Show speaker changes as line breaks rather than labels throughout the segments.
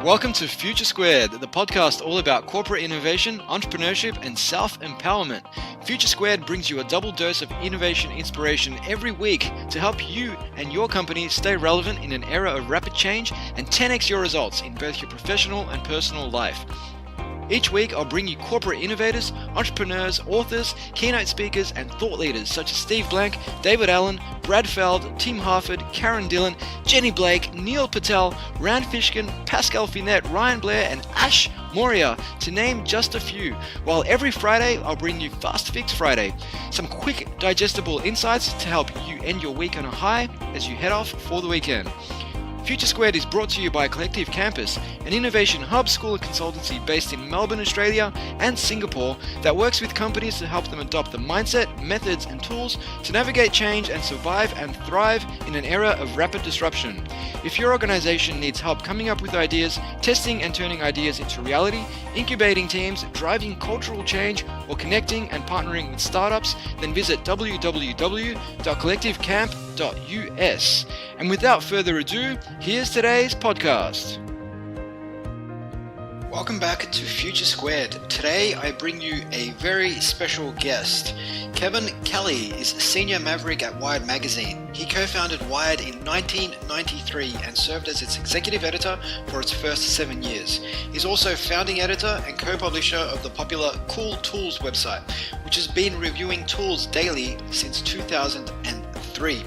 Welcome to Future Squared, the podcast all about corporate innovation, entrepreneurship, and self-empowerment. Future Squared brings you a double dose of innovation inspiration every week to help you and your company stay relevant in an era of rapid change and 10x your results in both your professional and personal life. Each week, I'll bring you corporate innovators, entrepreneurs, authors, keynote speakers, and thought leaders such as Steve Blank, David Allen, Brad Feld, Tim Harford, Karen Dillon, Jenny Blake, Neil Patel, Rand Fishkin, Pascal Finette, Ryan Blair, and Ash Moria, to name just a few. While every Friday, I'll bring you Fast Fix Friday, some quick, digestible insights to help you end your week on a high as you head off for the weekend. Future Squared is brought to you by Collective Campus, an innovation hub school and consultancy based in Melbourne, Australia and Singapore that works with companies to help them adopt the mindset, methods and tools to navigate change and survive and thrive in an era of rapid disruption. If your organization needs help coming up with ideas, testing and turning ideas into reality, incubating teams, driving cultural change, or connecting and partnering with startups, then visit www.collectivecamp.us. And without further ado, here's today's podcast. Welcome back to Future Squared. Today I bring you a very special guest. Kevin Kelly is a senior maverick at Wired magazine. He co-founded Wired in 1993 and served as its executive editor for its first 7 years. He's also founding editor and co-publisher of the popular Cool Tools website, which has been reviewing tools daily since 2003.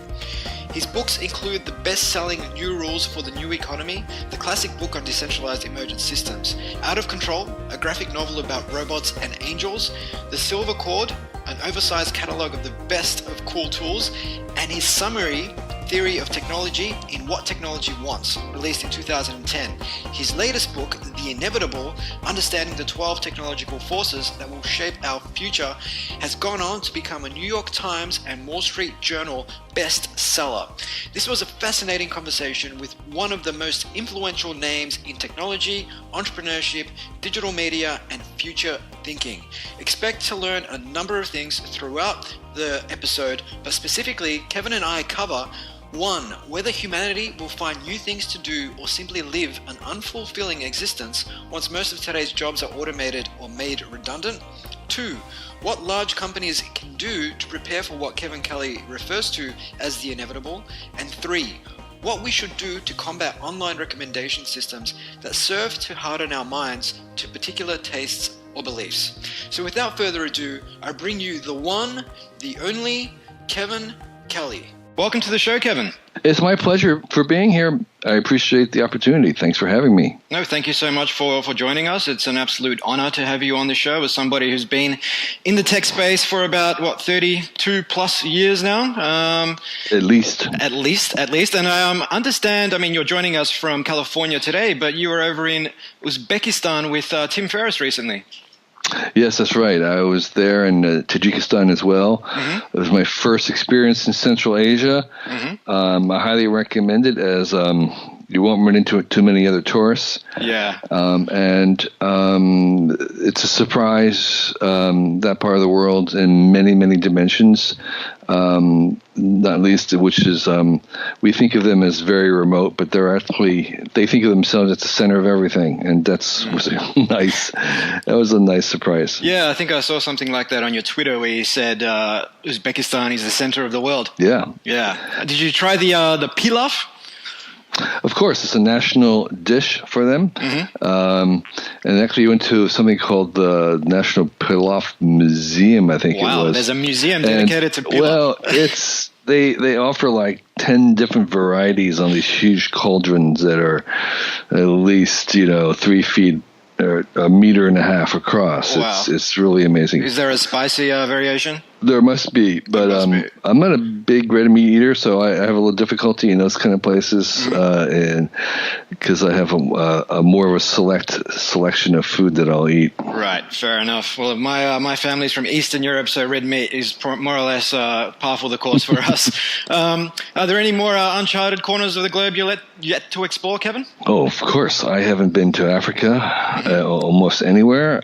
His books include the best-selling New Rules for the New Economy, the classic book on decentralized emergent systems, Out of Control, a graphic novel about robots and angels, The Silver Cord, an oversized catalog of the best of cool tools, and his summary, Theory of Technology in What Technology Wants, released in 2010. His latest book, The Inevitable, Understanding the 12 Technological Forces That Will Shape Our Future, has gone on to become a New York Times and Wall Street Journal bestseller. This was a fascinating conversation with one of the most influential names in technology, entrepreneurship, digital media, and future thinking. Expect to learn a number of things throughout the episode, but specifically, Kevin and I cover 1. Whether humanity will find new things to do or simply live an unfulfilling existence once most of today's jobs are automated or made redundant. 2. What large companies can do to prepare for what Kevin Kelly refers to as the inevitable. And 3. What we should do to combat online recommendation systems that serve to harden our minds to particular tastes or beliefs. So without further ado, I bring you the one, the only, Kevin Kelly. Welcome to the show, Kevin.
It's my pleasure for being here. I appreciate the opportunity. Thanks for having me.
No, thank you so much for joining us. It's an absolute honor to have you on the show as somebody who's been in the tech space for about, 32 plus years now? At least. And I understand, you're joining us from California today, but you were over in Uzbekistan with Tim Ferriss recently.
Yes, that's right. I was there in Tajikistan as well. Mm-hmm. It was my first experience in Central Asia. Mm-hmm. I highly recommend it, as you won't run into too many other tourists.
Yeah.
And it's a surprise, that part of the world, in many, many dimensions. Not least, which is, we think of them as very remote, but they think of themselves at the center of everything, and was nice. That was a nice surprise.
Yeah, I think I saw something like that on your Twitter where you said Uzbekistan is the center of the world.
Yeah.
Did you try the pilaf?
Of course, it's a national dish for them. Mm-hmm. And actually, you went to something called the National Pilaf Museum, I think it was.
Wow, there's a museum dedicated to pilaf.
Well, they offer like 10 different varieties on these huge cauldrons that are at least, 3 feet or 1.5 meters across. Wow. It's really amazing.
Is there a spicy variation?
There must be, but I'm not a big red meat eater, so I have a little difficulty in those kind of places, and because I have a more of a selection of food that I'll eat.
Right, fair enough. Well, my family's from Eastern Europe, so red meat is more or less par for the course for us. Are there any more uncharted corners of the globe you're yet to explore, Kevin?
Oh, of course. I haven't been to Africa almost anywhere.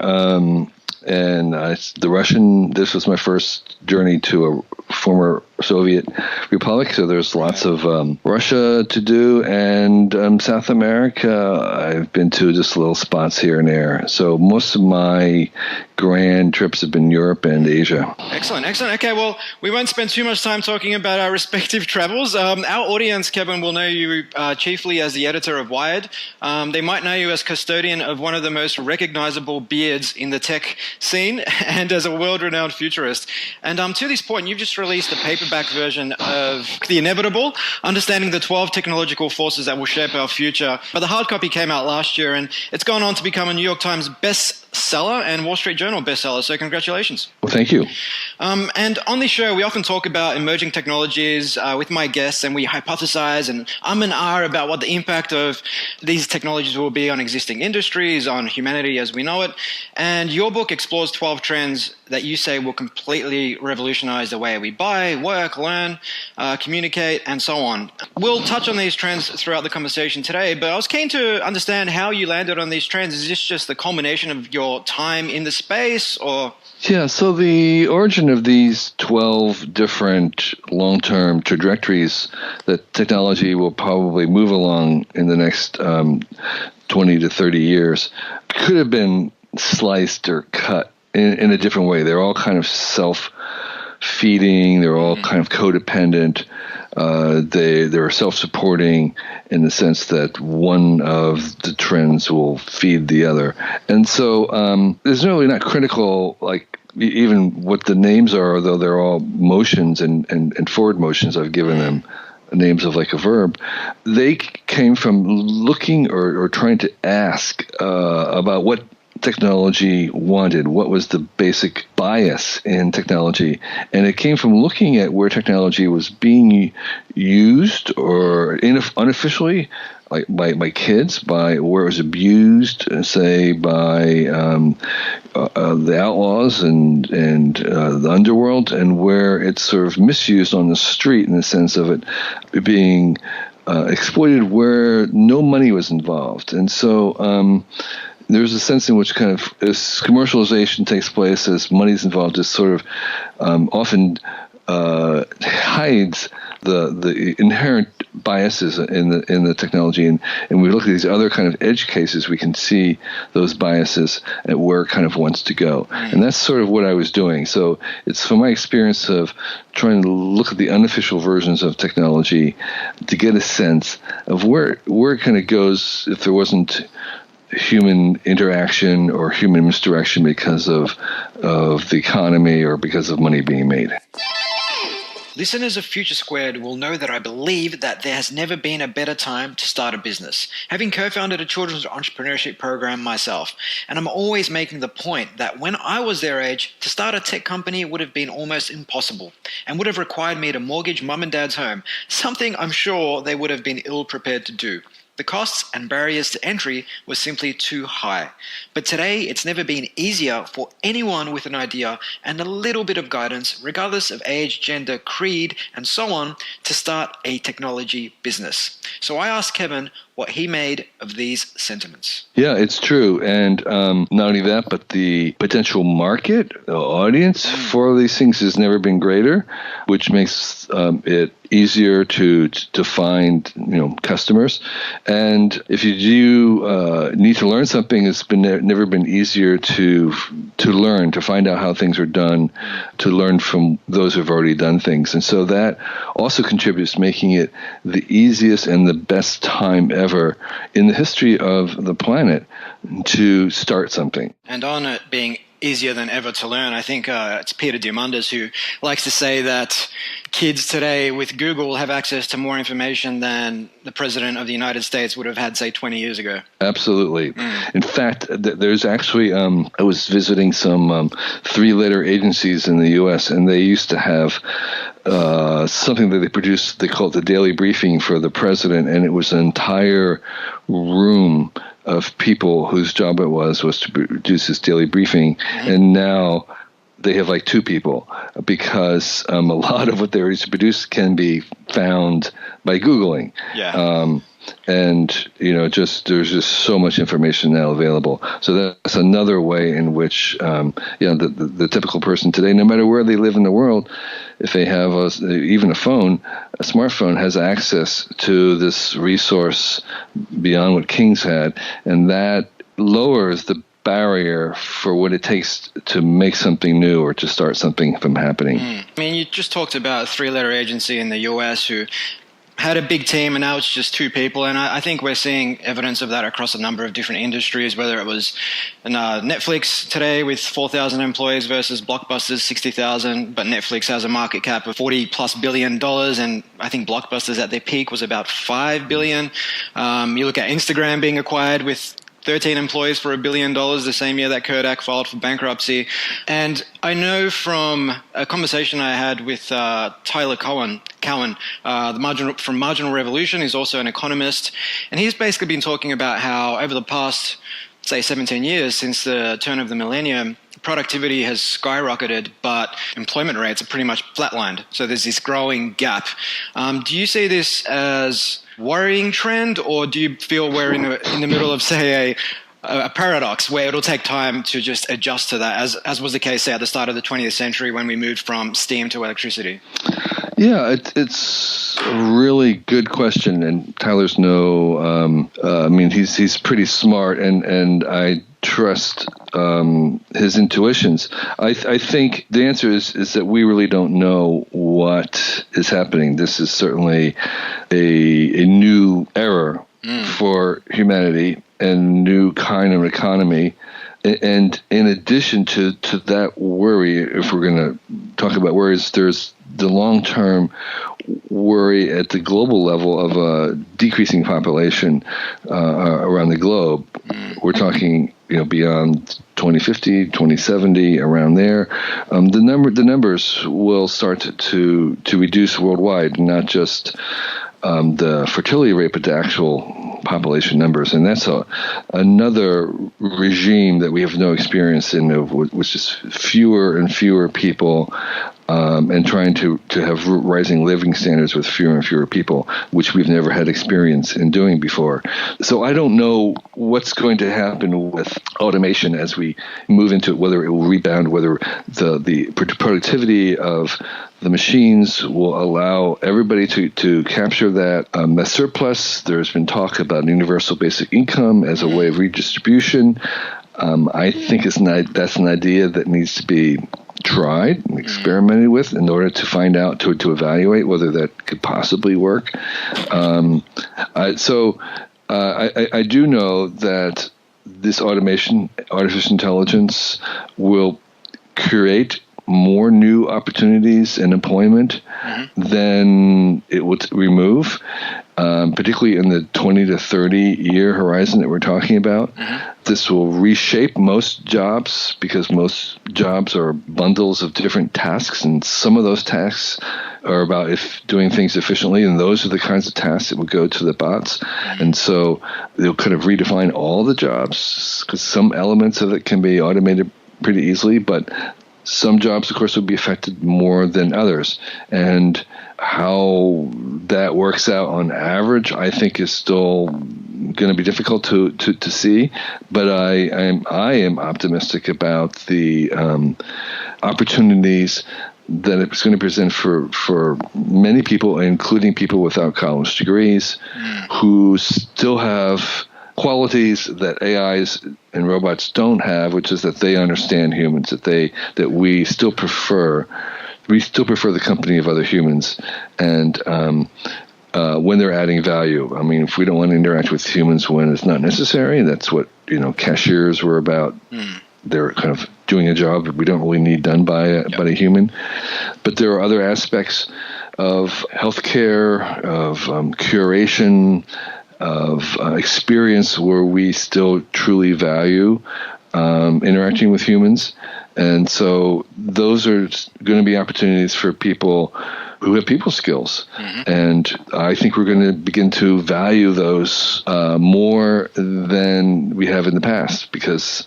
And this was my first journey to a former Soviet Republic. So there's lots of Russia to do, and South America. I've been to just little spots here and there. So most of my grand trips have been Europe and Asia.
Excellent. Okay, well, we won't spend too much time talking about our respective travels. Our audience, Kevin, will know you chiefly as the editor of Wired. They might know you as custodian of one of the most recognizable beards in the tech scene and as a world-renowned futurist. And to this point, you've just released a paperback version of The Inevitable, Understanding the 12 Technological Forces That Will Shape Our Future. But the hard copy came out last year, and it's gone on to become a New York Times bestseller and Wall Street Journal bestseller. So congratulations.
Well, thank you.
And on this show, we often talk about emerging technologies with my guests, and we hypothesize and about what the impact of these technologies will be on existing industries, on humanity as we know it. And your book explores 12 trends that you say will completely revolutionize the way we buy, work, learn, communicate, and so on. We'll touch on these trends throughout the conversation today, but I was keen to understand how you landed on these trends. Is this just the culmination of your time in the space, or?
Yeah, so the origin of these 12 different long-term trajectories that technology will probably move along in the next 20 to 30 years could have been sliced or cut in a different way. They're all kind of self-feeding. They're all kind of codependent. They're self-supporting in the sense that one of the trends will feed the other. And so there's really not critical, like, even what the names are, although they're all motions and forward motions. I've given them names of like a verb. They came from looking or trying to ask about what technology wanted, what was the basic bias in technology. And it came from looking at where technology was being used or unofficially, like by kids, by where it was abused, say by the outlaws and the underworld, and where it's sort of misused on the street in the sense of it being exploited where no money was involved. And so there's a sense in which kind of as commercialization takes place, as money's involved, it sort of often hides the inherent biases in the technology, and we look at these other kind of edge cases, we can see those biases at where it kind of wants to go. And that's sort of what I was doing. So it's from my experience of trying to look at the unofficial versions of technology to get a sense of where it kind of goes if there wasn't human interaction or human misdirection because of the economy or because of money being made.
Listeners of Future Squared will know that I believe that there has never been a better time to start a business, having co-founded a children's entrepreneurship program myself. And I'm always making the point that when I was their age, to start a tech company would have been almost impossible and would have required me to mortgage mum and dad's home, something I'm sure they would have been ill-prepared to do. The costs and barriers to entry were simply too high. But today, it's never been easier for anyone with an idea and a little bit of guidance, regardless of age, gender, creed, and so on, to start a technology business. So I asked Kevin what he made of these sentiments.
Yeah, it's true. And not only that, but the potential market, the audience for these things has never been greater, which makes it easier to find customers. And if you do need to learn something, it's never been easier to learn, to find out how things are done, to learn from those who've already done things. And so that also contributes, making it the easiest and the best time ever in the history of the planet to start something.
And on it being easier than ever to learn, I think it's Peter Diamandis who likes to say that kids today with Google have access to more information than the President of the United States would have had, say, 20 years ago.
Absolutely. In fact, there's actually, I was visiting some three-letter agencies in the U.S., and they used to have something that they produced, they call it the daily briefing for the president, and it was an entire room of people whose job it was to produce this daily briefing. And now they have like two people because a lot of what they used to produce can be found by Googling.
Yeah.
And, there's just so much information now available. So that's another way in which, the typical person today, no matter where they live in the world, if they have even a smartphone has access to this resource beyond what kings had. And that lowers the barrier for what it takes to make something new or to start something from happening.
I mean, you just talked about a three-letter agency in the US who had a big team, and now it's just two people. And I think we're seeing evidence of that across a number of different industries, whether it was Netflix today with 4,000 employees versus Blockbuster's 60,000, but Netflix has a market cap of $40+ billion, and I think Blockbuster's at their peak was about $5 billion. You look at Instagram being acquired with 13 employees for $1 billion the same year that Kodak filed for bankruptcy. And I know from a conversation I had with Tyler Cowen, from Marginal Revolution, who's also an economist, and he's basically been talking about how over the past, say, 17 years since the turn of the millennium, productivity has skyrocketed, but employment rates are pretty much flatlined. So there's this growing gap. Do you see this as worrying trend, or do you feel we're in the middle of, say, a paradox where it'll take time to just adjust to that, as was the case, say, at the start of the 20th century when we moved from steam to electricity?
Yeah, it's a really good question, and Tyler's he's pretty smart, and I trust his intuitions. I think the answer is that we really don't know what is happening. This is certainly a new era for humanity and new kind of economy. And in addition to that worry, if we're going to talk about worries, there's the long-term worry at the global level of a decreasing population around the globe. We're talking, beyond 2050, 2070, around there. The numbers will start to reduce worldwide, not just the fertility rate, but the actual population numbers. And that's another regime that we have no experience in, which is fewer and fewer people and trying to have rising living standards with fewer and fewer people, which we've never had experience in doing before. So I don't know what's going to happen with automation as we move into it, whether it will rebound, whether the productivity of the machines will allow everybody to capture that surplus. There's been talk about universal basic income as a way of redistribution. I think that's an idea that needs to be tried and experimented with in order to find out, to evaluate whether that could possibly work. So I do know that this automation, artificial intelligence, will create more new opportunities and employment than it would remove, particularly in the 20 to 30 year horizon that we're talking about. This will reshape most jobs because most jobs are bundles of different tasks, and some of those tasks are about doing things efficiently, and those are the kinds of tasks that will go to the bots. And so they'll kind of redefine all the jobs because some elements of it can be automated pretty easily, but some jobs, of course, will be affected more than others. And how that works out on average, I think, is still going to be difficult to see. But I am optimistic about the opportunities that it's going to present for many people, including people without college degrees, who still have qualities that AIs and robots don't have, which is that they understand humans, that we still prefer the company of other humans, and when they're adding value. I mean, if we don't want to interact with humans when it's not necessary, that's what cashiers were about. They're kind of doing a job that we don't really need done by a human. But there are other aspects of healthcare, of curation, of experience where we still truly value interacting with humans. And so those are going to be opportunities for people who have people skills. And I think we're going to begin to value those more than we have in the past, because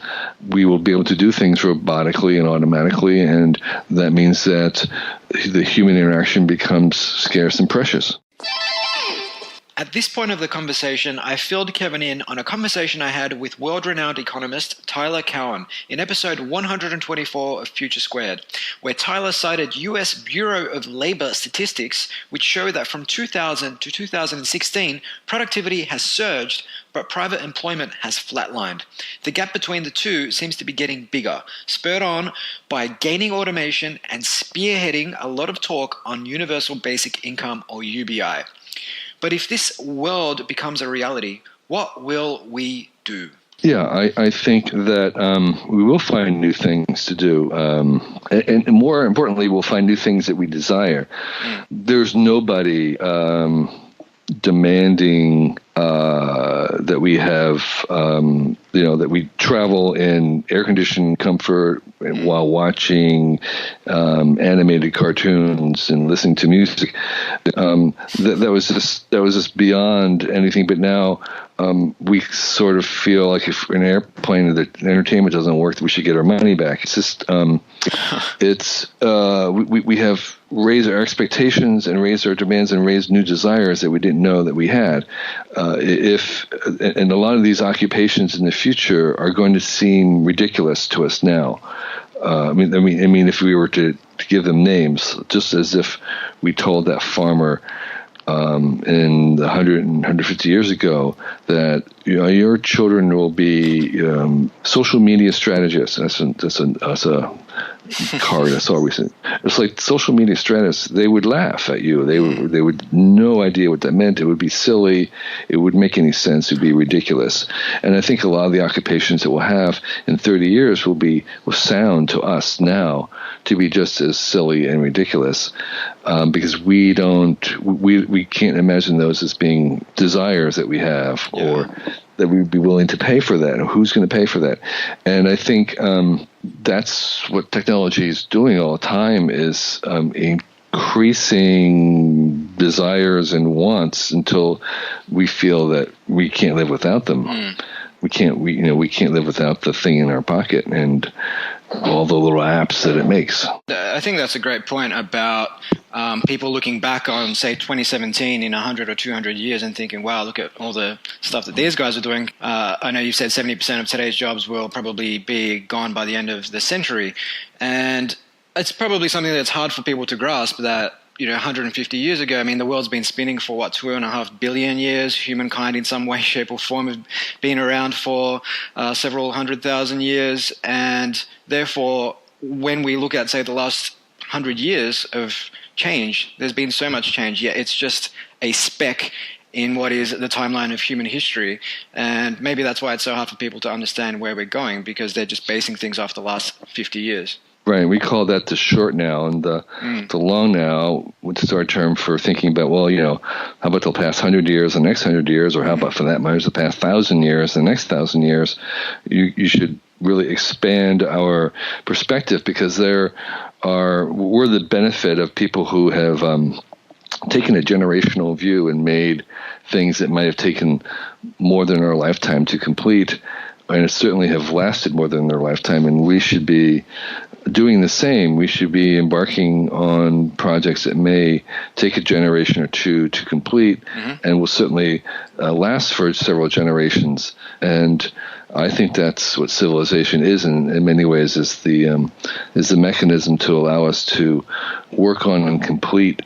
we will be able to do things robotically and automatically, and that means that the human interaction becomes scarce and precious.
At this point of the conversation, I filled Kevin in on a conversation I had with world-renowned economist Tyler Cowen in episode 124 of Future Squared, where Tyler cited US Bureau of Labor statistics, which show that from 2000 to 2016, productivity has surged, but private employment has flatlined. The gap between the two seems to be getting bigger, spurred on by gaining automation and spearheading a lot of talk on universal basic income, or UBI. But if this world becomes a reality, what will we do?
Yeah, I think that we will find new things to do. And more importantly, we'll find new things that we desire. There's nobody demanding that we have, that we travel in air-conditioned comfort while watching animated cartoons and listening to music. That was just beyond anything. But now we sort of feel like if an airplane, the entertainment doesn't work, that we should get our money back. It's just we have raised our expectations and raised our demands and raised new desires that we didn't know that we had. And a lot of these occupations in the future are going to seem ridiculous to us now. I mean, if we were to give them names, just as if we told that farmer in 100 and 150 years ago that your children will be social media strategists. That's a card I saw recently. It's like social media strategists. They would laugh at you. They would no idea what that meant. It would be silly. It wouldn't make any sense. It would be ridiculous. And I think a lot of the occupations that we'll have in 30 years will sound to us now to be just as silly and ridiculous, because we can't imagine those as being desires that we have, or that we'd be willing to pay for that, and who's going to pay for that. And I think that's what technology is doing all the time, is increasing desires and wants until we feel that we can't live without them. We can't live without the thing in our pocket and all the little apps that it makes.
I think that's a great point about people looking back on, say, 2017 in 100 or 200 years and thinking, wow, look at all the stuff that these guys are doing. I know you said 70% of today's jobs will probably be gone by the end of the century. And it's probably something that's hard for people to grasp, that 150 years ago, I mean, the world's been spinning for 2.5 billion years. Humankind in some way, shape or form have been around for several 100,000 years. And therefore, when we look at, say, the last 100 years of change, there's been so much change, yet it's just a speck in what is the timeline of human history. And maybe that's why it's so hard for people to understand where we're going, because they're just basing things off the last 50 years.
Right, we call that the short now, and the long now, which is our term for thinking about, how about the past 100 years, the next 100 years, or how about, for that matter, the past 1,000 years, the next 1,000 years. You should really expand our perspective, because we're the benefit of people who have taken a generational view and made things that might have taken more than our lifetime to complete, and it certainly have lasted more than their lifetime, and we should be doing the same. We should be embarking on projects that may take a generation or two to complete, and will certainly last for several generations. And I think that's what civilization is, in many ways, is the mechanism to allow us to work on and complete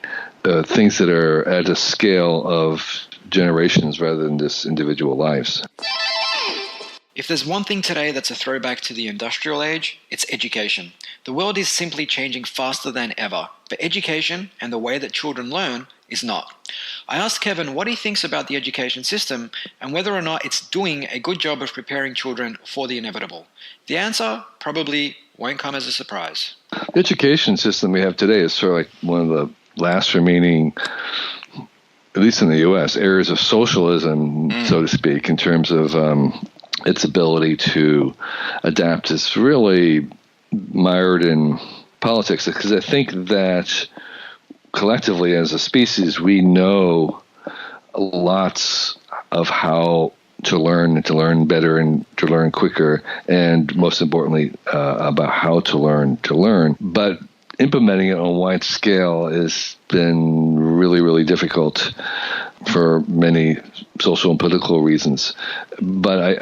things that are at a scale of generations rather than just individual lives.
If there's one thing today that's a throwback to the industrial age, it's education. The world is simply changing faster than ever, but education and the way that children learn is not. I asked Kevin what he thinks about the education system and whether or not it's doing a good job of preparing children for the inevitable. The answer probably won't come as a surprise.
The education system we have today is sort of like one of the last remaining, at least in the U.S., areas of socialism, so to speak, in terms of its ability to adapt. Is really mired in politics, because I think that collectively as a species we know lots of how to learn, and to learn better, and to learn quicker, and most importantly about how to learn. But implementing it on a wide scale has been really, really difficult. for many social and political reasons. But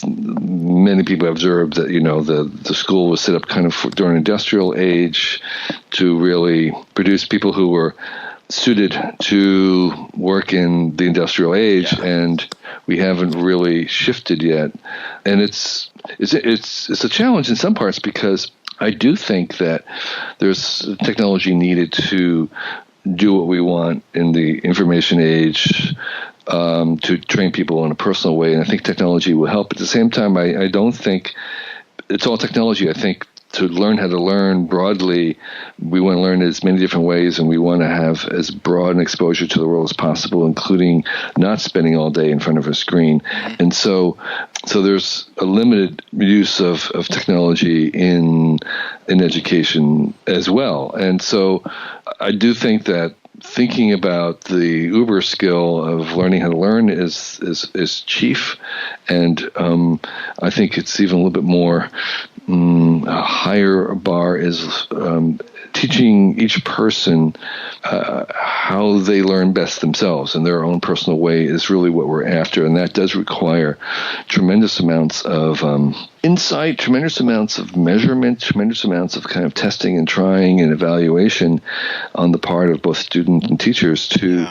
many people have observed that the school was set up kind of during industrial age to really produce people who were suited to work in the industrial age, and we haven't really shifted yet. And it's a challenge in some parts, because I do think that there's technology needed to do what we want in the information age, to train people in a personal way. And I think technology will help. At the same time, I don't think it's all technology. I think to learn how to learn broadly, we want to learn as many different ways, and we want to have as broad an exposure to the world as possible, including not spending all day in front of a screen. And so there's a limited use of technology in education as well. And so I do think that thinking about the uber skill of learning how to learn is chief, and I think it's even a little bit more. A higher bar is teaching each person how they learn best themselves in their own personal way is really what we're after, and that does require tremendous amounts of insight, tremendous amounts of measurement, tremendous amounts of kind of testing and trying and evaluation on the part of both students and teachers to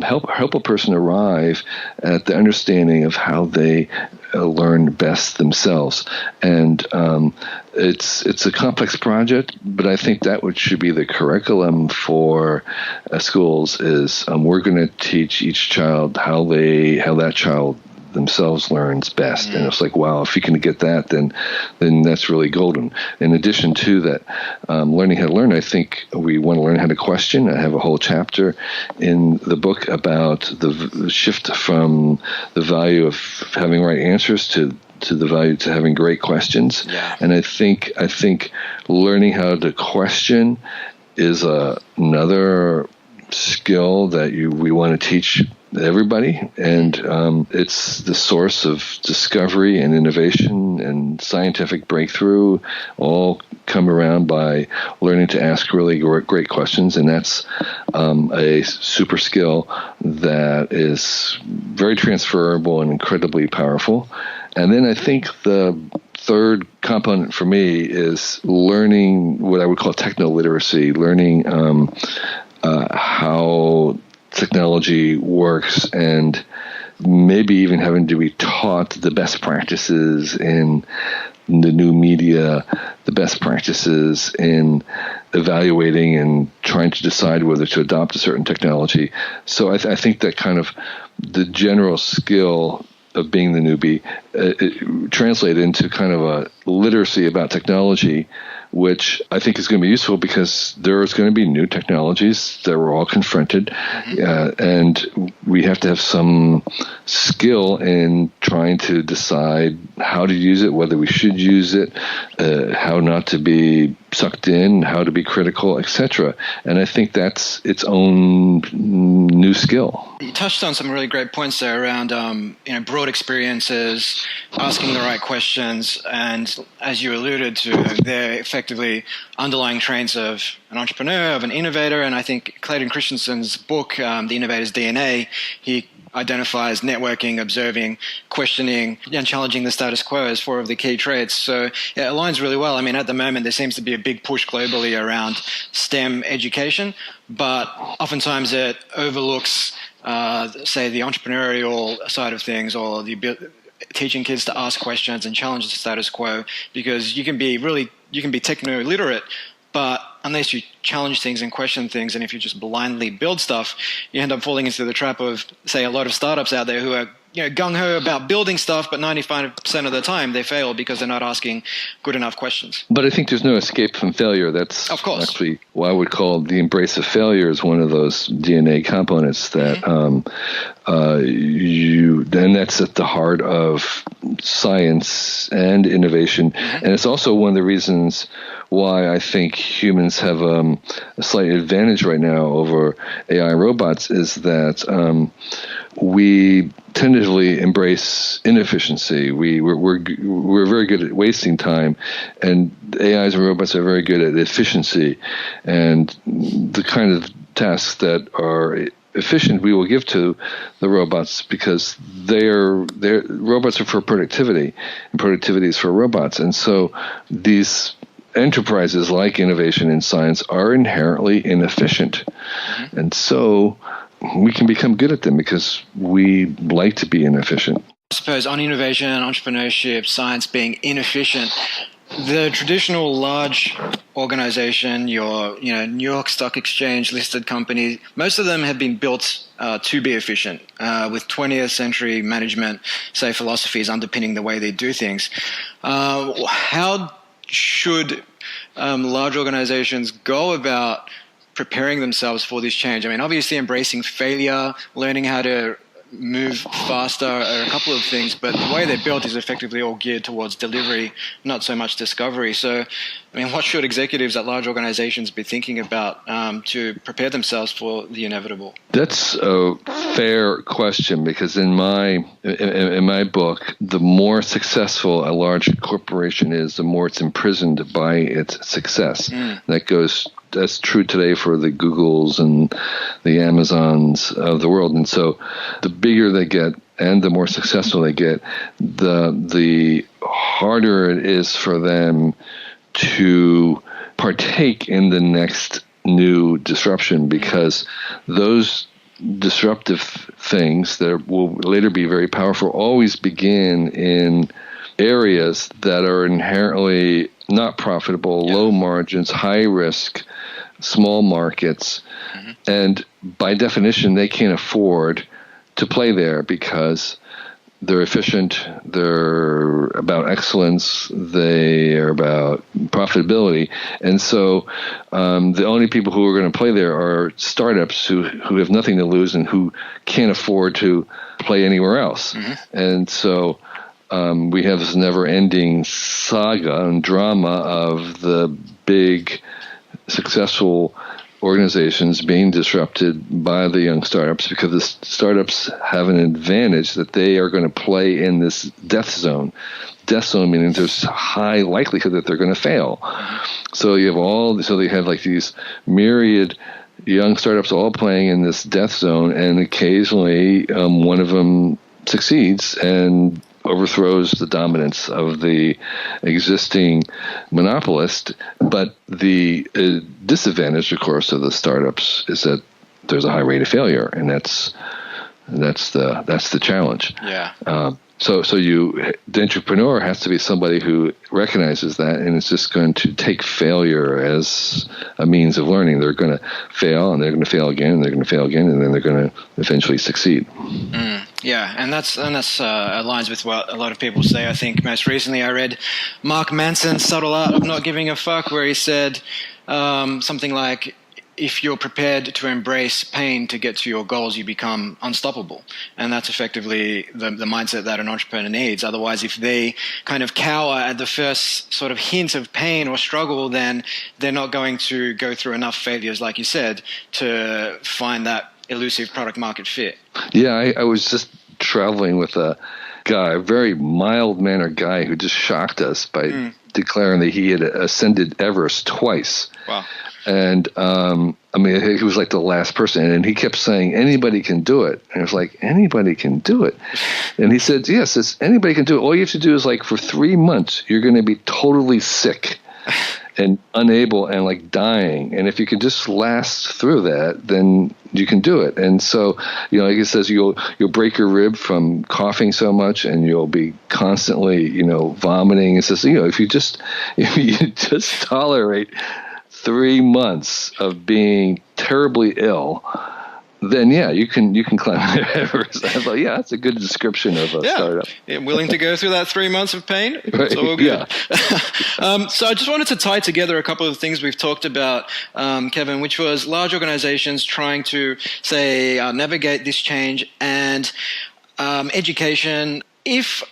help a person arrive at the understanding of how they learn best themselves. And it's a complex project, but I think that what should be the curriculum for schools is we're going to teach each child how that child themselves learns best. And it's like, wow, if you can get that, then that's really golden. In addition to that, learning how to learn, I think we want to learn how to question. I have a whole chapter in the book about the shift from the value of having right answers to the value to having great questions. And I think learning how to question is another skill that we want to teach everybody, and it's the source of discovery and innovation and scientific breakthrough, all come around by learning to ask really great questions. And that's a super skill that is very transferable and incredibly powerful. And then I think the third component for me is learning what I would call techno-literacy, learning how technology works, and maybe even having to be taught the best practices in the new media, the best practices in evaluating and trying to decide whether to adopt a certain technology. So I think that kind of the general skill of being the newbie translated into kind of a literacy about technology, which I think is going to be useful because there's going to be new technologies that we're all confronted, and we have to have some skill in trying to decide how to use it, whether we should use it, how not to be sucked in, how to be critical, etc. And I think that's its own new skill.
You touched on some really great points there around broad experiences, asking the right questions, and as you alluded to, they're effectively underlying traits of an entrepreneur, of an innovator. And I think Clayton Christensen's book, The Innovator's DNA, he identifies networking, observing, questioning, and challenging the status quo as four of the key traits. So it aligns really well. I mean, at the moment, there seems to be a big push globally around STEM education, but oftentimes it overlooks, say, the entrepreneurial side of things, or the teaching kids to ask questions and challenge the status quo, because you can be techno-literate, but unless you challenge things and question things, and if you just blindly build stuff, you end up falling into the trap of, say, a lot of startups out there who are gung-ho about building stuff, but 95% of the time they fail because they're not asking good enough questions.
But I think there's no escape from failure. That's
of course
actually why I would call the embrace of failure is one of those DNA components that and that's at the heart of science and innovation. And it's also one of the reasons why I think humans have a slight advantage right now over AI robots is that we tentatively embrace inefficiency. We're very good at wasting time, and AIs and robots are very good at efficiency. And the kind of tasks that are efficient we will give to the robots, because they're robots are for productivity, and productivity is for robots. And so these enterprises like innovation in science are inherently inefficient. Mm-hmm. And so we can become good at them because we like to be inefficient.
I suppose on innovation, entrepreneurship, science being inefficient, the traditional large organization, your New York Stock Exchange listed companies, most of them have been built to be efficient, with 20th century management, say, philosophies underpinning the way they do things. How should large organizations go about preparing themselves for this change? I mean, obviously embracing failure, learning how to move faster are a couple of things, but the way they're built is effectively all geared towards delivery, not so much discovery. So, I mean, what should executives at large organizations be thinking about to prepare themselves for the inevitable?
That's a fair question, because in my book, the more successful a large corporation is, the more it's imprisoned by its success. That's true today for the Googles and the Amazons of the world. And so the bigger they get and the more successful they get, the harder it is for them to partake in the next new disruption, because those disruptive things that will later be very powerful always begin in areas that are inherently not profitable, low margins, high risk, small markets. Mm-hmm. And by definition, they can't afford to play there because they're efficient, they're about excellence, they are about profitability. And so the only people who are going to play there are startups who have nothing to lose and who can't afford to play anywhere else. Mm-hmm. And so we have this never-ending saga and drama of the big, successful organizations being disrupted by the young startups, because the startups have an advantage that they are going to play in this death zone. Death zone meaning there's high likelihood that they're going to fail. So you have they have like these myriad young startups all playing in this death zone, and occasionally one of them succeeds and overthrows the dominance of the existing monopolist. But the disadvantage, of course, of the startups is that there's a high rate of failure, and that's the challenge.
Yeah.
So the entrepreneur has to be somebody who recognizes that, and is just going to take failure as a means of learning. They're going to fail, and they're going to fail again, and they're going to fail again, and then they're going to eventually succeed.
Yeah, and that's aligns with what a lot of people say. I think most recently I read Mark Manson's Subtle Art of Not Giving a Fuck, where he said something like, if you're prepared to embrace pain to get to your goals, you become unstoppable. And that's effectively the mindset that an entrepreneur needs. Otherwise, if they kind of cower at the first sort of hint of pain or struggle, then they're not going to go through enough failures, like you said, to find that elusive product market fit.
Yeah, I was just traveling with a guy, a very mild-mannered guy who just shocked us by declaring that he had ascended Everest twice. Wow. And he was like the last person, and he kept saying, anybody can do it. And I was like, anybody can do it? And he said, yes, anybody can do it. All you have to do is, like, for 3 months, you're going to be totally sick and unable and like dying. And if you can just last through that, then you can do it. And so, like it says, you'll break your rib from coughing so much, and you'll be constantly, vomiting. It says, if you just tolerate 3 months of being terribly ill, then you can climb Everest. I thought, that's a good description of a startup.
Yeah, willing to go through that 3 months of pain? It's all good.
Yeah.
So I just wanted to tie together a couple of things we've talked about, Kevin, which was large organizations trying to, say, navigate this change, and education. If,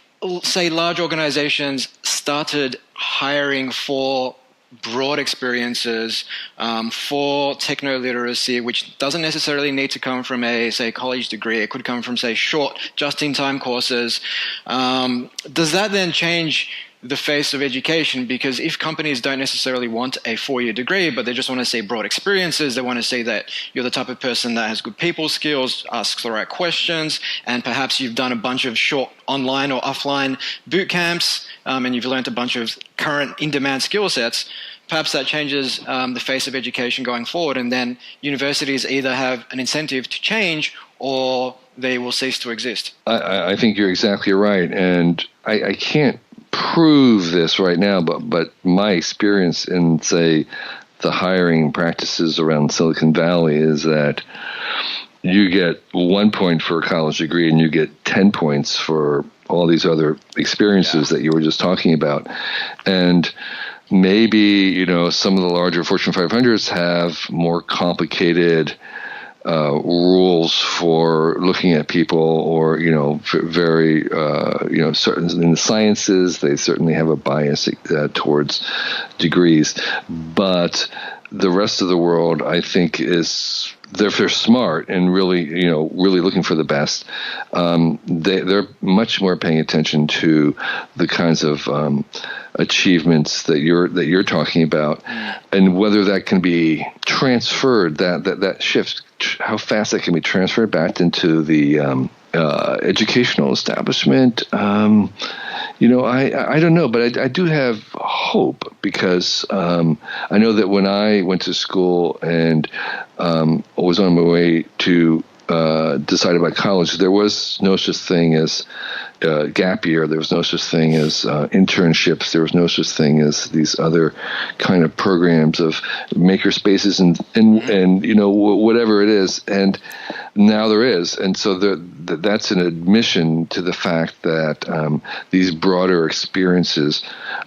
say, large organizations started hiring for broad experiences for techno-literacy, which doesn't necessarily need to come from a, say, college degree. It could come from, say, short, just-in-time courses. Does that then change the face of education, because if companies don't necessarily want a 4-year degree, but they just want to see broad experiences, they want to see that you're the type of person that has good people skills, asks the right questions, and perhaps you've done a bunch of short online or offline boot camps, and you've learned a bunch of current in-demand skill sets, perhaps that changes the face of education going forward, and then universities either have an incentive to change or they will cease to exist.
I think you're exactly right, and I can't prove this right now, but my experience in, say, the hiring practices around Silicon Valley is that you get 1 point for a college degree and you get 10 points for all these other experiences that you were just talking about. And maybe, some of the larger Fortune 500s have more complicated rules for looking at people, or very certain in the sciences they certainly have a bias towards degrees, but the rest of the world, I think, is if they're smart and really looking for the best, they're much more paying attention to the kinds of achievements that you're talking about, and whether that can be transferred, that shift, how fast that can be transferred back into the educational establishment. I don't know, but I do have hope, because I know that when I went to school and was on my way to decide about college, there was no such thing as gap year. There was no such thing as internships. There was no such thing as these other kind of programs of maker spaces and whatever it is. And now there is. And so that's an admission to the fact that these broader experiences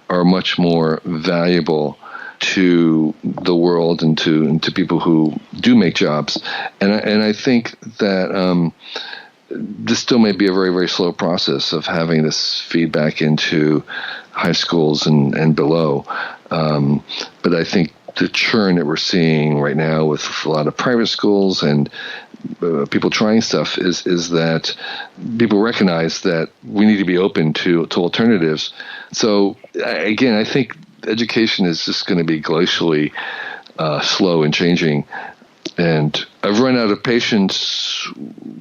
are much more valuable to the world and to people who do make jobs. And I think that this still may be a very, very slow process of having this feedback into high schools and below. But I think the churn that we're seeing right now with a lot of private schools and people trying stuff is that people recognize that we need to be open to alternatives. So again, I think education is just going to be glacially slow in changing. And I've run out of patience,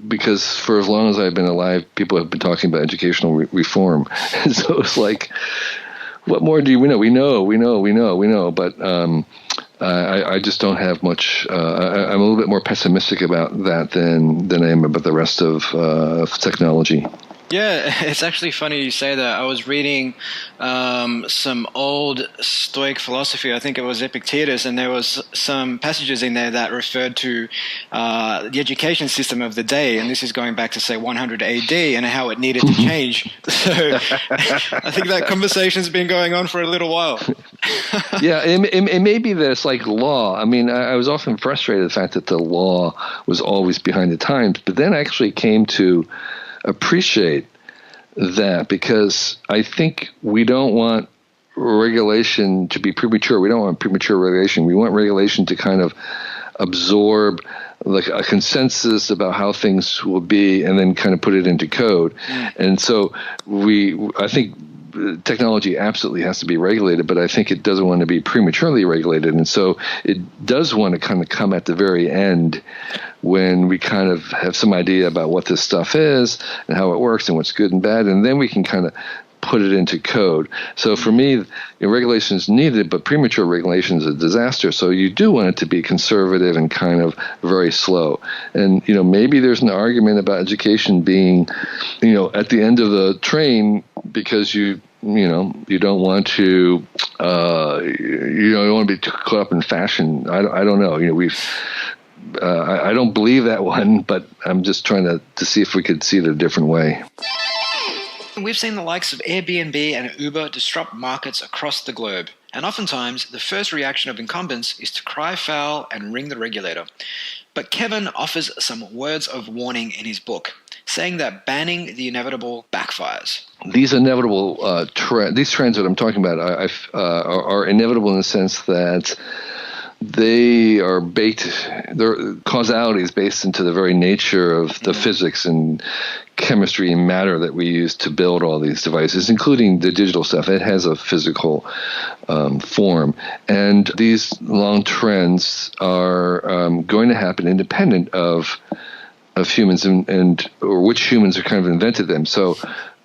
because for as long as I've been alive, people have been talking about educational reform. And so it's like, what more do we know? We know. But I just don't have much. I'm a little bit more pessimistic about that than I am about the rest of technology.
Yeah, it's actually funny you say that. I was reading some old Stoic philosophy. I think it was Epictetus, and there was some passages in there that referred to the education system of the day, and this is going back to, say, 100 AD, and how it needed to change. So I think that conversation's been going on for a little while.
Yeah, it may be that it's like law. I mean, I was often frustrated with the fact that the law was always behind the times, but then I actually came to appreciate that, because I think we don't want regulation to be premature. We don't want premature regulation. We want regulation to kind of absorb like a consensus about how things will be, and then kind of put it into code. And so I think technology absolutely has to be regulated, but I think it doesn't want to be prematurely regulated. And so it does want to kind of come at the very end, when we kind of have some idea about what this stuff is and how it works and what's good and bad, and then we can kind of put it into code. So for me, regulation is needed, but premature regulation is a disaster. So you do want it to be conservative and kind of very slow. And maybe there's an argument about education being at the end of the train, because you don't want to you don't want to be too caught up in fashion. I don't know. I don't believe that one, but I'm just trying to see if we could see it a different way.
We've seen the likes of Airbnb and Uber disrupt markets across the globe, and oftentimes the first reaction of incumbents is to cry foul and ring the regulator. But Kevin offers some words of warning in his book, saying that banning the inevitable backfires.
These inevitable these trends that I'm talking about are inevitable in the sense that they are baked, their causality is based into the very nature of the physics and chemistry and matter that we use to build all these devices, including the digital stuff. It has a physical form. And these long trends are going to happen independent of humans and or which humans are kind of invented them. So,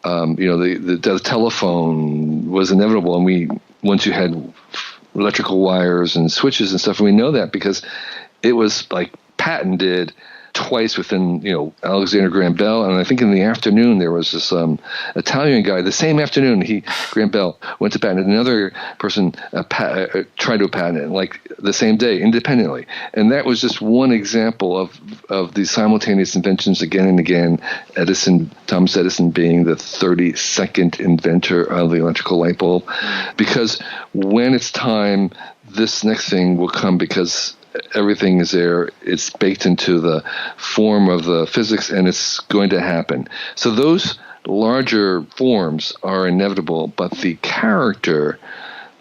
the telephone was inevitable, and once you had electrical wires and switches and stuff, and we know that because it was like patented twice within, Alexander Graham Bell. And I think in the afternoon there was this Italian guy. The same afternoon, Graham Bell went to patent it. Another person tried to patent it, like the same day, independently. And that was just one example of these simultaneous inventions again and again. Thomas Edison being the 32nd inventor of the electrical light bulb. Because when it's time, this next thing will come because everything is there. It's baked into the form of the physics, and it's going to happen. So those larger forms are inevitable, but the character,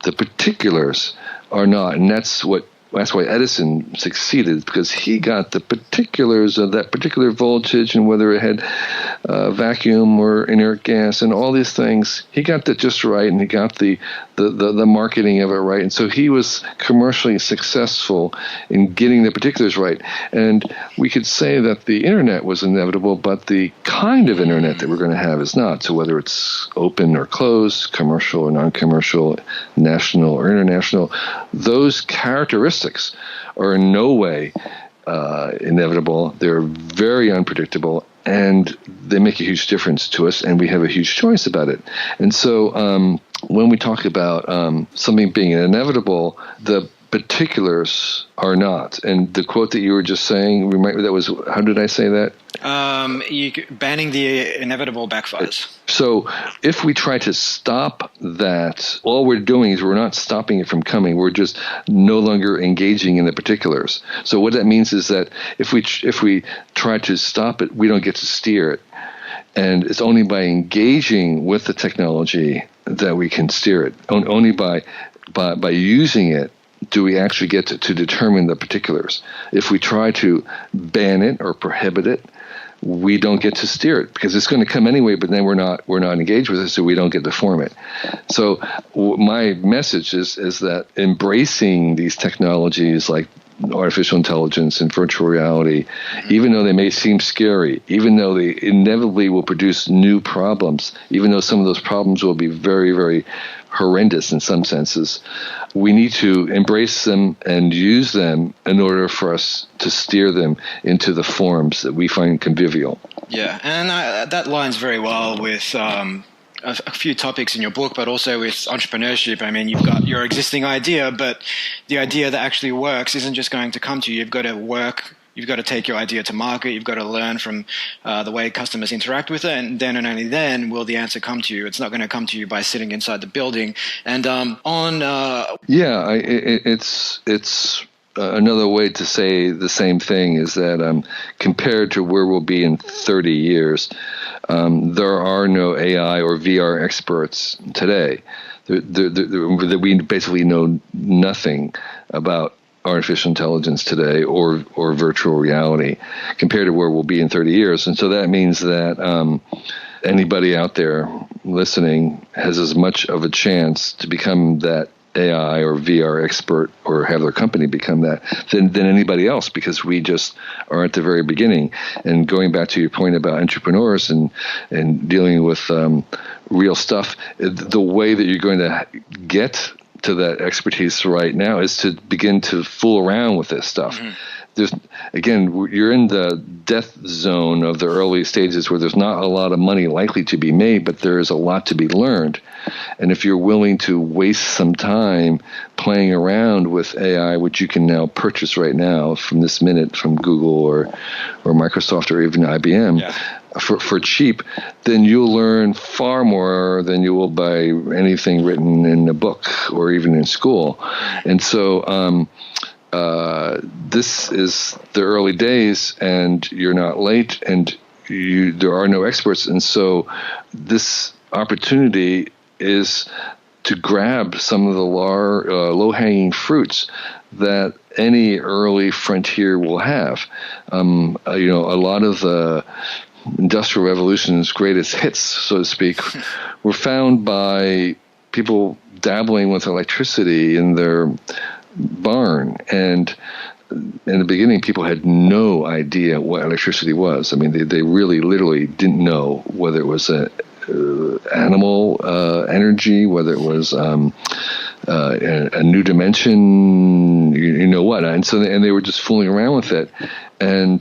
the particulars, are not. And that's why Edison succeeded, because he got the particulars of that particular voltage and whether it had vacuum or inert gas and all these things. He got that just right, and he got the marketing of it right. And so he was commercially successful in getting the particulars right. And we could say that the internet was inevitable, but the kind of internet that we're going to have is not. So whether it's open or closed, commercial or non-commercial, national or international, those characteristics are in no way inevitable. They're very unpredictable, and they make a huge difference to us, and we have a huge choice about it. And so when we talk about something being inevitable, the particulars are not. And the quote that you were just saying, that was, how did I say that?
Banning the inevitable backfires.
So if we try to stop that, all we're doing is we're not stopping it from coming. We're just no longer engaging in the particulars. So what that means is that if we try to stop it, we don't get to steer it. And it's only by engaging with the technology that we can steer it. Only by using it do we actually get to determine the particulars. If we try to ban it or prohibit it, we don't get to steer it, because it's going to come anyway, but then we're not engaged with it, so we don't get to form it. So my message is that embracing these technologies like artificial intelligence and virtual reality, even though they may seem scary, even though they inevitably will produce new problems, even though some of those problems will be very, very horrendous in some senses, we need to embrace them and use them in order for us to steer them into the forms that we find convivial.
Yeah, and that lines very well with a few topics in your book, but also with entrepreneurship. I mean, you've got your existing idea, but the idea that actually works isn't just going to come to you. You've got to work. You've got to take your idea to market. You've got to learn from the way customers interact with it, and then and only then will the answer come to you. It's not going to come to you by sitting inside the building. And
it's another way to say the same thing is that compared to where we'll be in 30 years, there are no AI or VR experts today. We basically know nothing about artificial intelligence today or virtual reality compared to where we'll be in 30 years. And so that means that anybody out there listening has as much of a chance to become that AI or VR expert or have their company become that than anybody else, because we just are at the very beginning. And going back to your point about entrepreneurs and dealing with real stuff, the way that you're going to get to that expertise right now is to begin to fool around with this stuff. You're in the death zone of the early stages where there's not a lot of money likely to be made, but there is a lot to be learned. And if you're willing to waste some time playing around with AI, which you can now purchase right now from this minute from Google or Microsoft or even IBM, for cheap, then you'll learn far more than you will by anything written in a book or even in school. And so this is the early days, and you're not late, and there are no experts. And so this opportunity is to grab some of the low-hanging fruits that any early frontier will have. A lot of the Industrial Revolution's greatest hits, so to speak, were found by people dabbling with electricity in their barn. And in the beginning, people had no idea what electricity was. I mean, they really, literally didn't know whether it was animal energy, whether it was a new dimension, you know what. And so they were just fooling around with it. And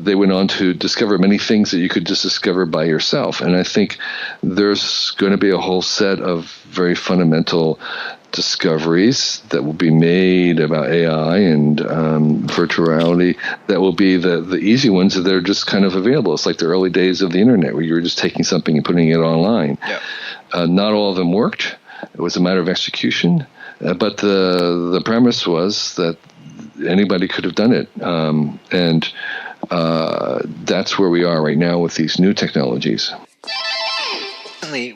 they went on to discover many things that you could just discover by yourself. And I think there's going to be a whole set of very fundamental discoveries that will be made about AI and virtual reality that will be the easy ones that are just kind of available. It's like the early days of the internet where you were just taking something and putting it online. Yeah. Not all of them worked. It was a matter of execution. But the premise was that anybody could have done it. And that's where we are right now with these new technologies.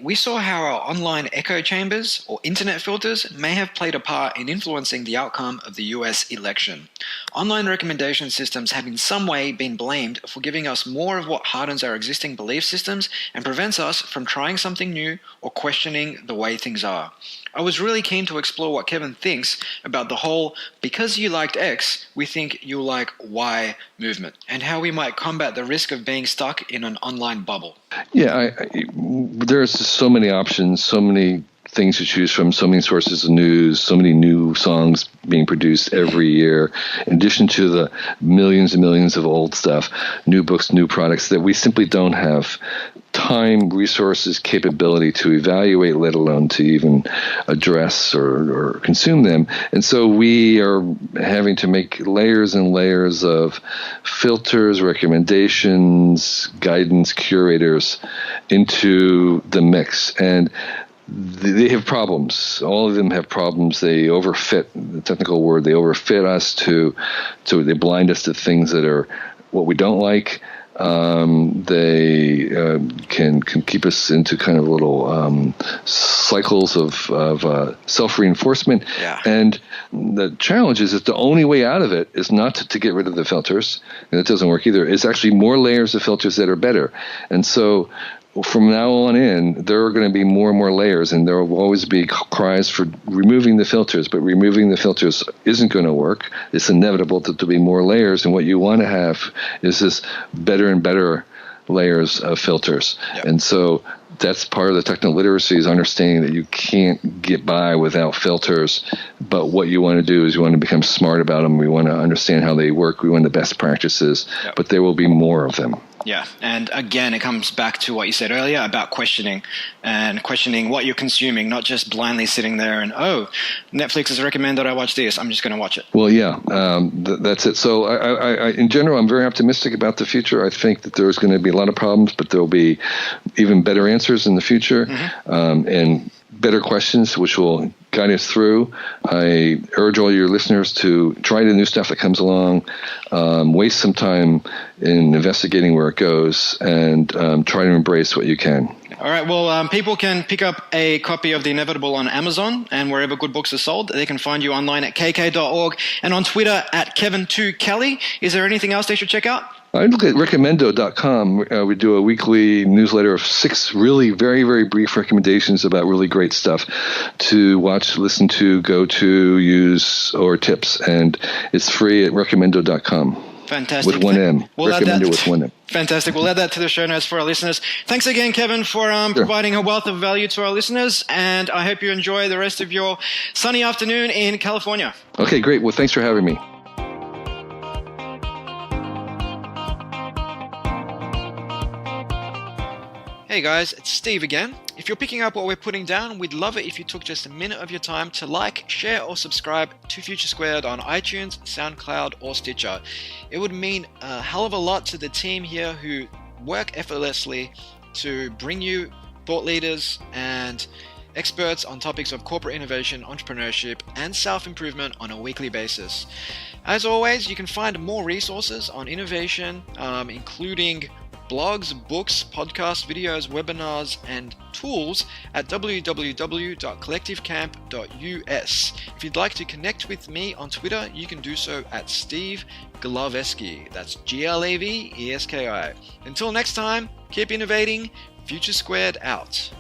We saw how our online echo chambers or internet filters may have played a part in influencing the outcome of the US election. Online recommendation systems have in some way been blamed for giving us more of what hardens our existing belief systems and prevents us from trying something new or questioning the way things are. I was really keen to explore what Kevin thinks about the whole "because you liked X, we think you'll like Y" movement, and how we might combat the risk of being stuck in an online bubble.
Yeah, there's so many options, so many things to choose from, so many sources of news, so many new songs being produced every year, in addition to the millions and millions of old stuff, new books, new products that we simply don't have time, resources, capability to evaluate, let alone to even address or consume them. And so we are having to make layers and layers of filters, recommendations, guidance, curators into the mix. And they have problems. All of them have problems. They overfit, the technical word, they overfit us they blind us to things that are what we don't like. They can keep us into kind of little cycles of self-reinforcement. Yeah. And the challenge is that the only way out of it is not to get rid of the filters, and it doesn't work either. It's actually more layers of filters that are better. And so from now on in, there are going to be more and more layers, and there will always be cries for removing the filters, but removing the filters isn't going to work. It's inevitable that there'll be more layers, and what you want to have is this better and better layers of filters. Yep. And so that's part of the technical literacy, is understanding that you can't get by without filters, but what you want to do is you want to become smart about them. We want to understand how they work. We want the best practices, yep. But there will be more of them.
Yeah, and again, it comes back to what you said earlier about questioning what you're consuming, not just blindly sitting there and, oh, Netflix has recommended I watch this, I'm just going to watch it.
Well, yeah, that's it. So I, in general, I'm very optimistic about the future. I think that there's going to be a lot of problems, but there will be even better answers in the future, mm-hmm. And better questions, which will guide us through. I urge all your listeners to try the new stuff that comes along, waste some time in investigating where it goes, and try to embrace what you can.
All right. Well, people can pick up a copy of The Inevitable on Amazon and wherever good books are sold. They can find you online at kk.org and on Twitter at Kevin2Kelly. Is there anything else they should check out?
I look at recommendo.com. We do a weekly newsletter of 6 really very, very brief recommendations about really great stuff to watch, listen to, go to, use, or tips. And it's free at recommendo.com.
Fantastic.
With one M. Recommendo with one M.
Fantastic. We'll add that to the show notes for our listeners. Thanks again, Kevin, for providing a wealth of value to our listeners. And I hope you enjoy the rest of your sunny afternoon in California.
Okay, great. Well, thanks for having me.
Hey guys, it's Steve again. If you're picking up what we're putting down, we'd love it if you took just a minute of your time to like, share, or subscribe to Future Squared on iTunes, SoundCloud, or Stitcher. It would mean a hell of a lot to the team here who work effortlessly to bring you thought leaders and experts on topics of corporate innovation, entrepreneurship, and self-improvement on a weekly basis. As always, you can find more resources on innovation, including blogs, books, podcasts, videos, webinars, and tools at www.collectivecamp.us. If you'd like to connect with me on Twitter, you can do so at Steve Glaveski. That's Glaveski. Until next time, keep innovating. Future Squared out.